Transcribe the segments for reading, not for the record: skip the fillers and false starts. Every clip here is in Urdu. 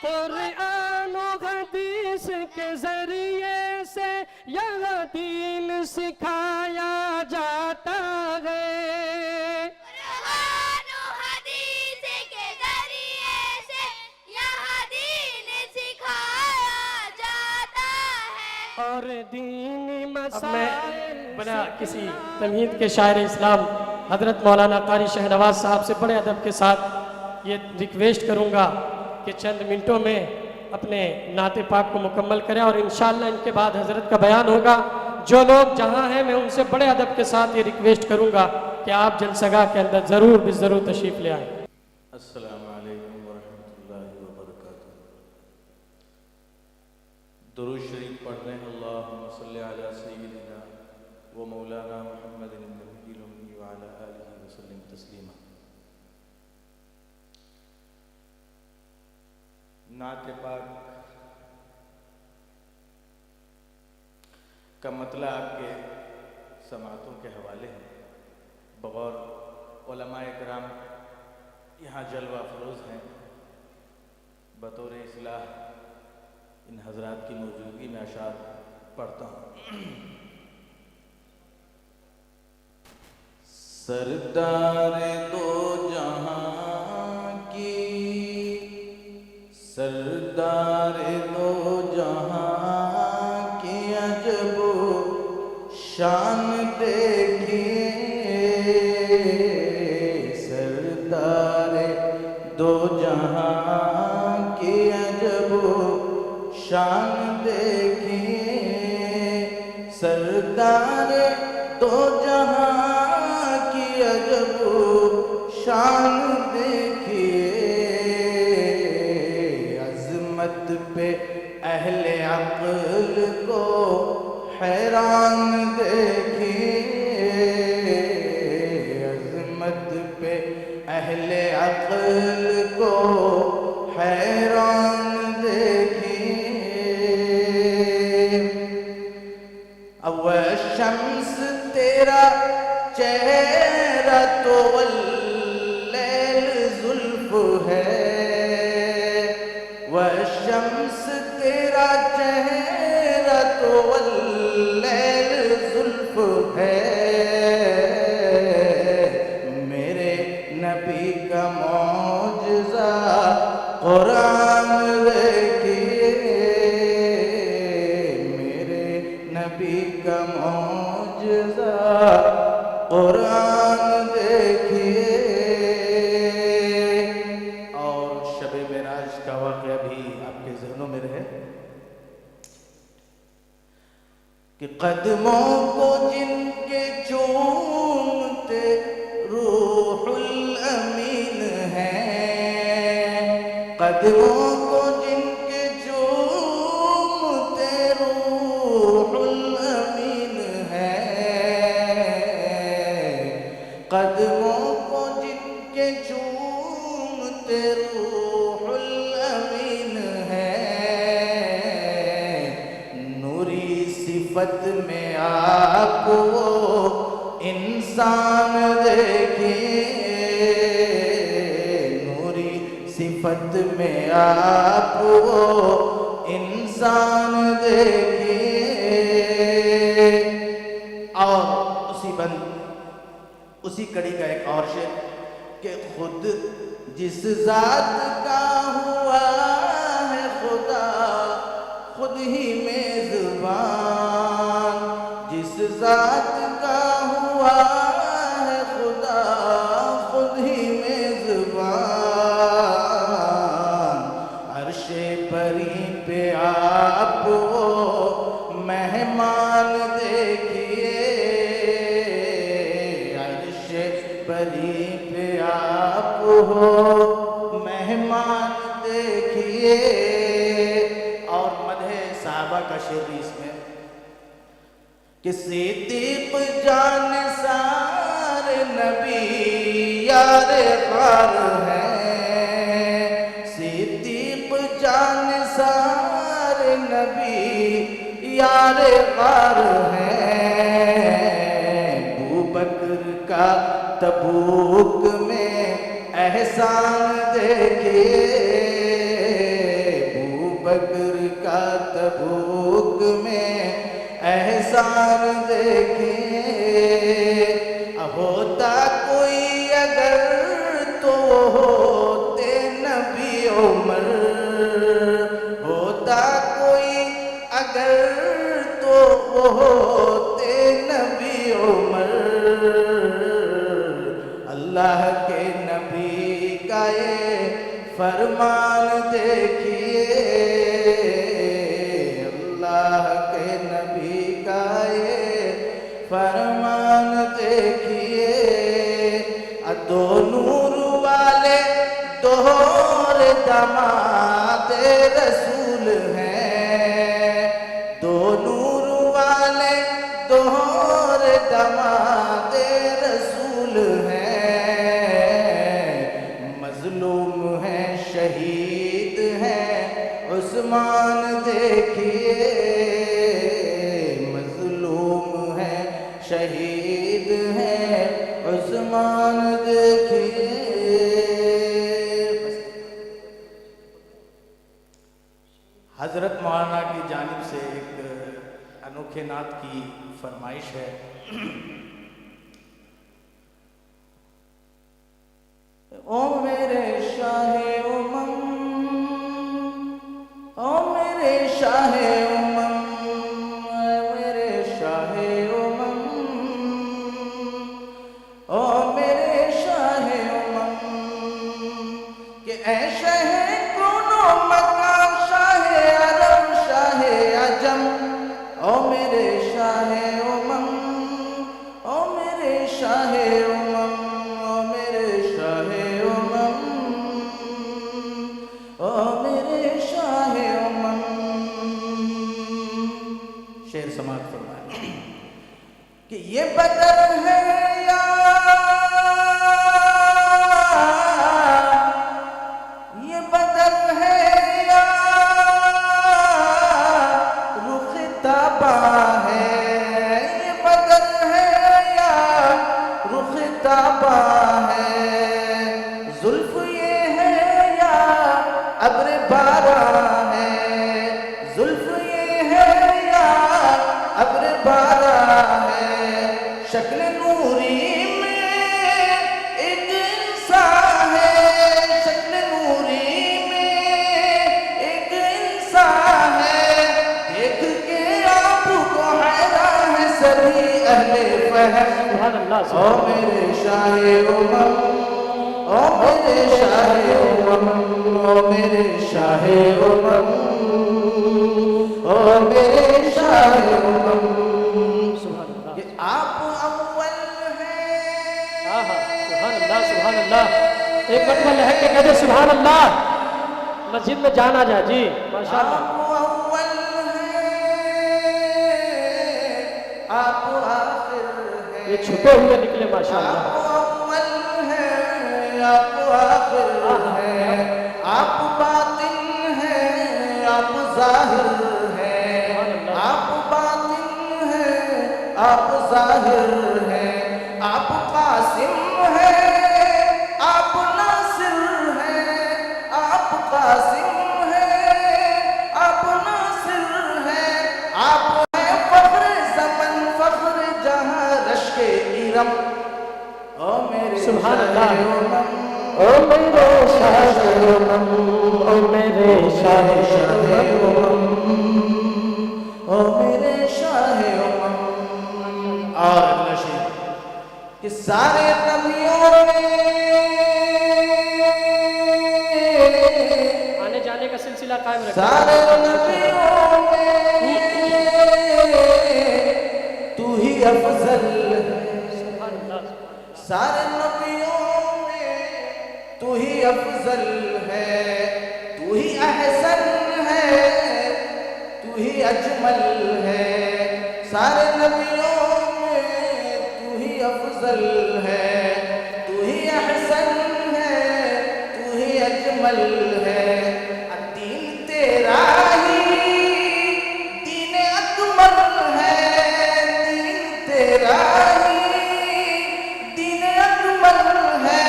قرآن و حدیث کے ذریعے سے یہاں دین سکھایا جاتا ہے قرآن و حدیث کے ذریعے سے یہاں دین سکھایا جاتا ہے اور دینی اب میں مسائل بنا کسی تمہید کے شاعر اسلام حضرت مولانا قاری شہنواز صاحب سے بڑے ادب کے ساتھ یہ ریکویسٹ کروں گا کہ چند منٹوں میں اپنے نعت پاک کو مکمل کریں، اور انشاءاللہ ان کے بعد حضرت کا بیان ہوگا۔ جو لوگ جہاں ہیں میں ان سے بڑے ادب کے ساتھ یہ ریکویسٹ کروں گا کہ آپ جلسگاہ کے اندر ضرور تشریف لے آئیں۔ السلام علیکم ورحمۃ اللہ وبرکاتہ۔ درود شریف پڑھ رہے ہیں، اللہم صلی علی سیدنا و مولانا محمد النبی الأمی وعلی آلہ وسلم تسلیما۔ نعت پاک کا مطلع آپ کے سماعتوں کے حوالے ہیں۔ بغور علماء کرام یہاں جلوہ افروز ہیں، بطور اصلاح ان حضرات کی موجودگی میں اشعار پڑھتا ہوں۔ سردار دو جہاں کی، سردار دو جہاں کی عجب شان دیکھیے، سردار دو جہاں کی عجب شان دیکھیے، سردار دو جہاں کی عجب شان دیکھیے، عظمت پہ اہل عقل کو حیران دیکھیے، عظمت پہ اہل عقل کو حیران دیکھیے، اول شمس تیرا چہرہ تو واللیل زلف ہے، والشمس تیرا چہرہ تو واللیل زلف ہے، میرے نبی کا معجزہ قرآن دیکھیے، میرے نبی کا معجزہ قرآن دیکھیے۔ اور شب معراج کا واقعہ بھی آپ کے ذہنوں میں رہے کہ قدموں کو جن کے چومتے روح الامین ہیں، قدموں کو جن کے چومتے روح الامین ہیں، قدموں کو جن کے چومتے روح الامین ہیں، نوری صفت میں آپ وہ انسان دیکھیے، نوری صفت میں آپ وہ انسان دیکھیے۔ اور اسی کڑی کا ایک اور شعر کہ خود جس ذات کا ہوا ہے خدا خود ہی میزبان، جس ذات کا ہوا ہے خدا خود ہی میزبان، عرش بری پہ آپ وہ مہمان دیکھیے، عرش بری پہ آپ ہو مہمان دیکھیے۔ اور مدح صحابہ کا شعر بھی اس میں کہ صدیق جان سار نبی یار غار ہیں، صدیق جان سار نبی یار غار ہیں، ابوبکر کا تبوک میں احسان دیکھیے، بکر کا تبوک میں احسان دیکھیں، ہوتا کوئی اگر تو ہوتے نبی عمر، ہوتا کوئی اگر تو ہوتے نبی عمر، اللہ کے نبی کا یہ فرمان دیکھیے، اللہ کے نبی کا یہ فرمان دیکھیے، دو نور والے دوہر داماد رسول ہیں، دو نور والے دوہر داماد رسول ہیں، مظلوم ہیں شہید ہیں عثمان دیکھیے، مظلوم ہیں شہید ہیں عثمان دیکھیے۔ حضرت مولانا کی جانب سے ایک انوکھے نعت کی فرمائش ہے۔ او میرے شاہ امم، او میرے شاہ امم، میرے شاہ امم، او میرے شاہ امم، کہ اے شاہ کونو مکان، شاہ عرب شاہ عجم، او میرے شاہ امم، او میرے شاہ امم، او میرے شاہ امم، او میرے شاہ امم۔ شعر سماعت فرمائیں کہ یہ بدر ہے یا یہ بدر ہے یا رخ تاباں ہے، یہ بدر ہے یا رخ تاباں ہے، زلف یہ ہے یا ابر باراں ہے، زلف یہ ہے یا ابر باراں ہے، شکل نوری میں ایک انسان ہے، شکل نوری میں ایک انسان ہے، دیکھ کے آپ کو حیران ہے سبھی اہل فہم۔ سبحان اللہ، او میرے شاہ امم، او میرے شاہ امم، او میرے شاہ امم، او میرے شاہ امم، سبحان اللہ، کہ آپ اول ہیں، آہا، سبحان اللہ، سبحان اللہ۔ ایک مرتبہ لہک کے کہتے سبحان اللہ، مسجد میں جان آ جائے۔ جی ماشاءاللہ، آپ اول ہیں، آپ آخر ہیں، یہ چھپے ہوئے نکلے ماشاءاللہ۔ آپ اول ہیں، آپ آخر ہیں، آپ باطن ہیں، آپ ظاہر ہیں، آپ باطن ہیں، آپ ظاہر ہیں، آپ قاسم ہیں، آپ ناصر ہیں، آپ قاسم ہیں، آپ ناصر ہیں، آپ ہیں فخر زمن، فخر جہاں، رشک ارم، او میرے سبحان شاہ اللہ، امم، او میرے شاہ امم، او میرے شاہ امم۔ او میرے شاہ امم۔ اور اگلا شعر کہ سارے نبیوں نے آنے جانے کا سلسلہ قائم رکھیں۔ سارے نبیوں میں تو ہی افضل ہے، سبحان اللہ، سارے نبیوں میں تو ہی افضل ہے، تو ہی احسن ہے، تو ہی اجمل ہے، سارے نبیوں میں تو ہی افضل ہے، تو ہی احسن ہے، تو ہی اجمل ہے، دین تیرا ہی دین اکمل ہے، دین تیرا ہی دین اکمل ہے،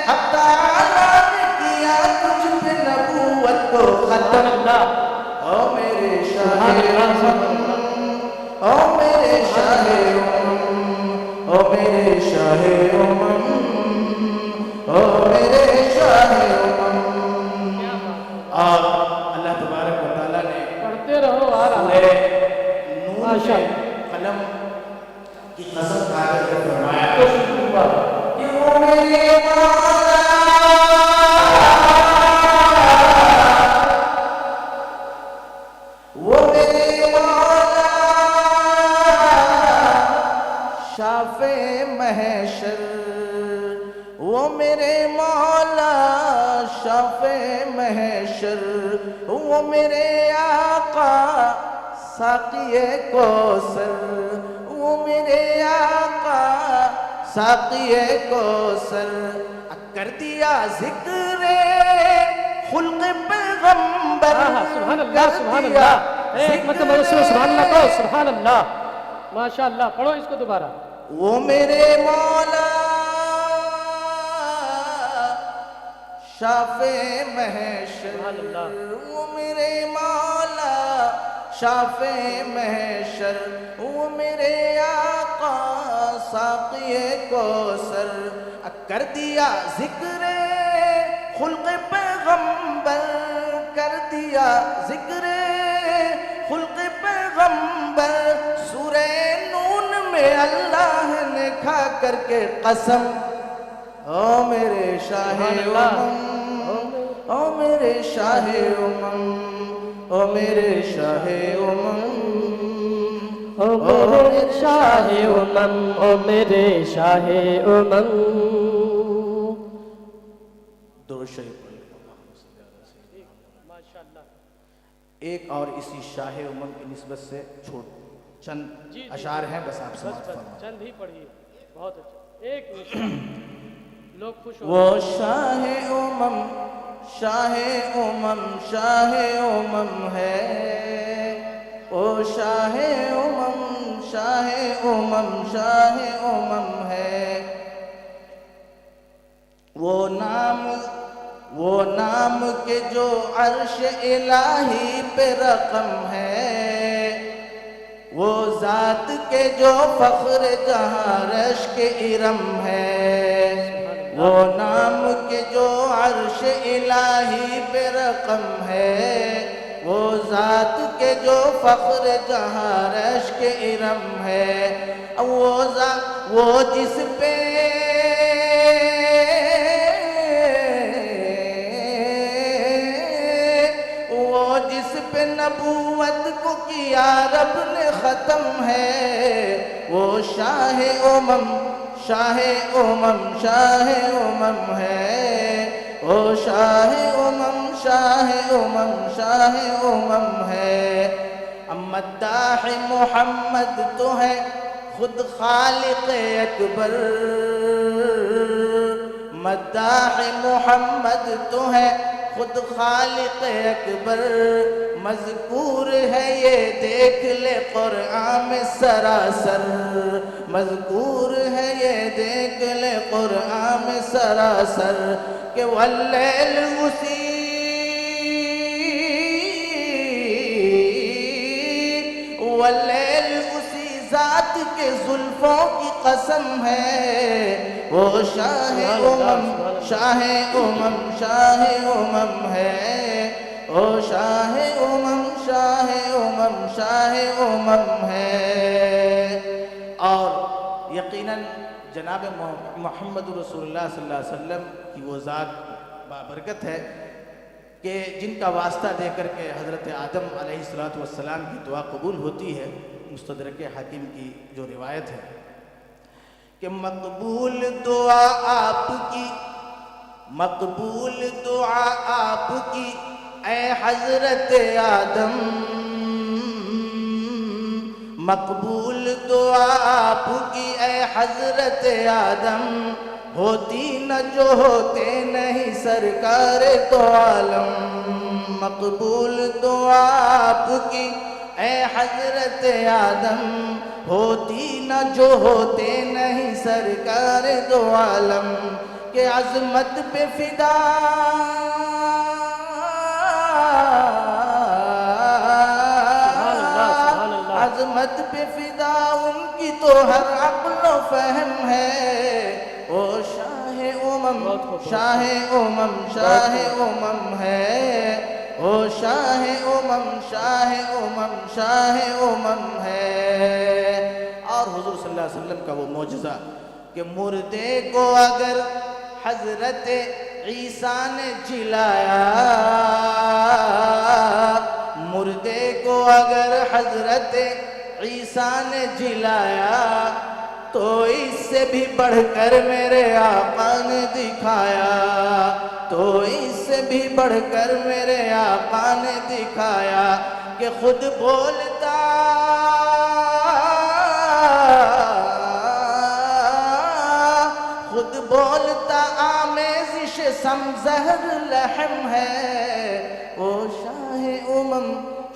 حق تعالیٰ نے کیا تجھ پہ نبوت کو سبحان ختم، اللہ، او میرے شاہ امم، او میرے شاہ امم، او میرے شاہ امم، او میرے شاہ امم۔ اور اللہ تبارک و تعالیٰ نے پڑھتے رہو آ رہا سورہ ہے نون ماشاء میں اللہ قلم کی قسم کھا کر کے فرمایا کہ وہ میرے مولا وہ میرے مولا شافع محشر، وہ میرے مولا شافع محشر، وہ میرے آقا ساقی کوثر، وہ میرے آقا ساقی کوثر، کر دیا ذکر خلق پیغمبر، سبحان اللہ سبحان اللہ، ایک مرتبہ رسول سبحان اللہ کہو، سبحان اللہ ماشاء اللہ، پڑھو اس کو دوبارہ۔ وہ میرے مولا شافع محشر، سبحان اللہ۔ وہ میرے مولا شافع محشر، وہ میرے آقا ساقی کوثر، کر دیا ذکر خلق پیغمبر، کر دیا ذکر خلق پیغمبر، سورہ نون میں اللہ نے کھا کر کے قسم، او میرے شاہ امم، او میرے شاہ امم، او میرے شاہ امم، او میرے شاہ امم، او میرے شاہ امم۔ درود شریف پڑھ لیں۔ ایک اور اسی شاہ امم کی نسبت سے چند اشعار ہیں، بس آپ سماعت فرمائیں۔ چند ہی پڑھیے، بہت اچھا، ایک نشان لوگ خوش ہو۔ وہ شاہ امم، شاہ امم، شاہ امم ہے، وہ شاہ امم، شاہ امم، شاہ امم ہے، وہ نام کے جو عرش الہی پہ رقم ہے، وہ ذات کے جو فخر جہاں رش کے ارم ہے، وہ نام کے جو عرش الہی پہ رقم ہے، وہ ذات کے جو فخر جہاں رش کے ارم ہے، وہ جس پہ نبوت کو کیا رب نے ختم ہے، وہ شاہ امم، شاہ امم، شاہ امم ہے، وہ شاہ امم، شاہ امم، شاہ امم ہے۔ مداح محمد تو ہے خود خالق اکبر، مداح محمد تو ہے خود خالق اکبر، مذکور ہے یہ دیکھ لے قرآن میں سراسر، مذکور ہے یہ دیکھ لے قرآن میں سراسر، کہ واللیل اسی ذات کے زلفوں کی قسم ہے، وہ شاہ امم، شاہ امم، شاہ امم ہے، وہ شاہ امم، شاہ امم، شاہ امم ہے۔ اور یقیناً جناب محمد رسول اللہ صلی اللہ علیہ وسلم کی وہ ذات بابرکت ہے کہ جن کا واسطہ دے کر کے حضرت آدم علیہ السلام کی دعا قبول ہوتی ہے۔ مستدرک حاکم کی جو روایت ہے کہ مقبول دعا آپ کی، مقبول دعا آپ کی اے حضرت آدم، مقبول دعا آپ کی اے حضرت آدم، ہوتی نہ جو ہوتے نہیں سرکار دو عالم، مقبول دعا آپ کی اے حضرت آدم، ہوتی نہ جو ہوتے نہیں سرکار دو عالم، کہ عظمت پہ فدا پہ فدا ان کی تو ہر عقل و فہم ہے، او شاہ امم شاہ امم شاہ امم ہے، او شاہ امم شاہ امم شاہ امم ہے۔ اور حضور صلی اللہ علیہ وسلم کا وہ معجزہ کہ مردے کو اگر حضرت عیسیٰ نے جلایا، مردے کو اگر حضرت عیسیٰ نے جلایا، تو اس سے بھی بڑھ کر میرے آقا نے دکھایا، تو اس سے بھی بڑھ کر میرے آقا نے دکھایا کہ خود بولتا آمیزش سمزہر لحم ہے، او شاہ امم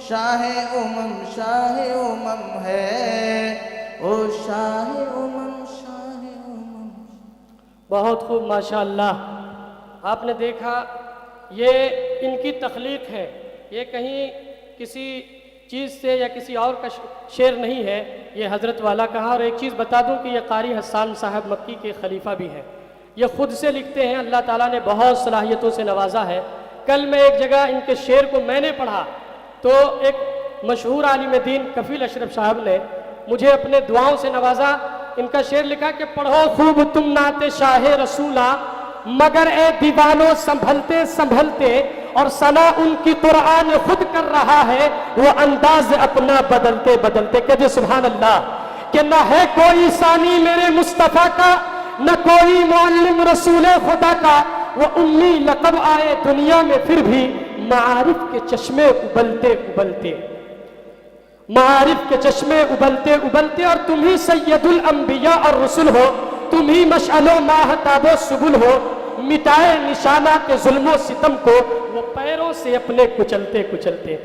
شاہ امم شاہ امم ہے، او شاہ امم شاہ امم۔ بہت خوب ماشاءاللہ۔ آپ نے دیکھا یہ ان کی تخلیق ہے، یہ کہیں کسی چیز سے یا کسی اور کا شعر نہیں ہے، یہ حضرت والا کہا۔ اور ایک چیز بتا دوں کہ یہ قاری حسان صاحب مکی کے خلیفہ بھی ہیں، یہ خود سے لکھتے ہیں، اللہ تعالیٰ نے بہت صلاحیتوں سے نوازا ہے۔ کل میں ایک جگہ ان کے شعر کو میں نے پڑھا تو ایک مشہور عالم دین کفیل اشرف صاحب نے مجھے اپنے دعاؤں سے نوازا۔ ان کا شعر لکھا کہ پڑھو خوب تم نعت شاہ رسولہ، مگر اے دیوانوں سنبھلتے سنبھلتے، اور ثنا ان کی قرآن خود کر رہا ہے وہ انداز اپنا بدلتے بدلتے۔ کہ سبحان اللہ، کہ نہ ہے کوئی ثانی میرے مصطفیٰ کا، نہ کوئی معلم رسول خدا کا، وہ امی لقب آئے دنیا میں پھر بھی معارف کے چشمے ابلتے ابلتے، معارف کے چشمے ابلتے ابلتے، اور تم ہی سید الانبیاء اور رسول ہو، تم ہی مشعل و ماہتاب و سبل ہو، مٹائے نشانہ کے ظلم و ستم کو وہ پیروں سے اپنے کچلتے کچلتے۔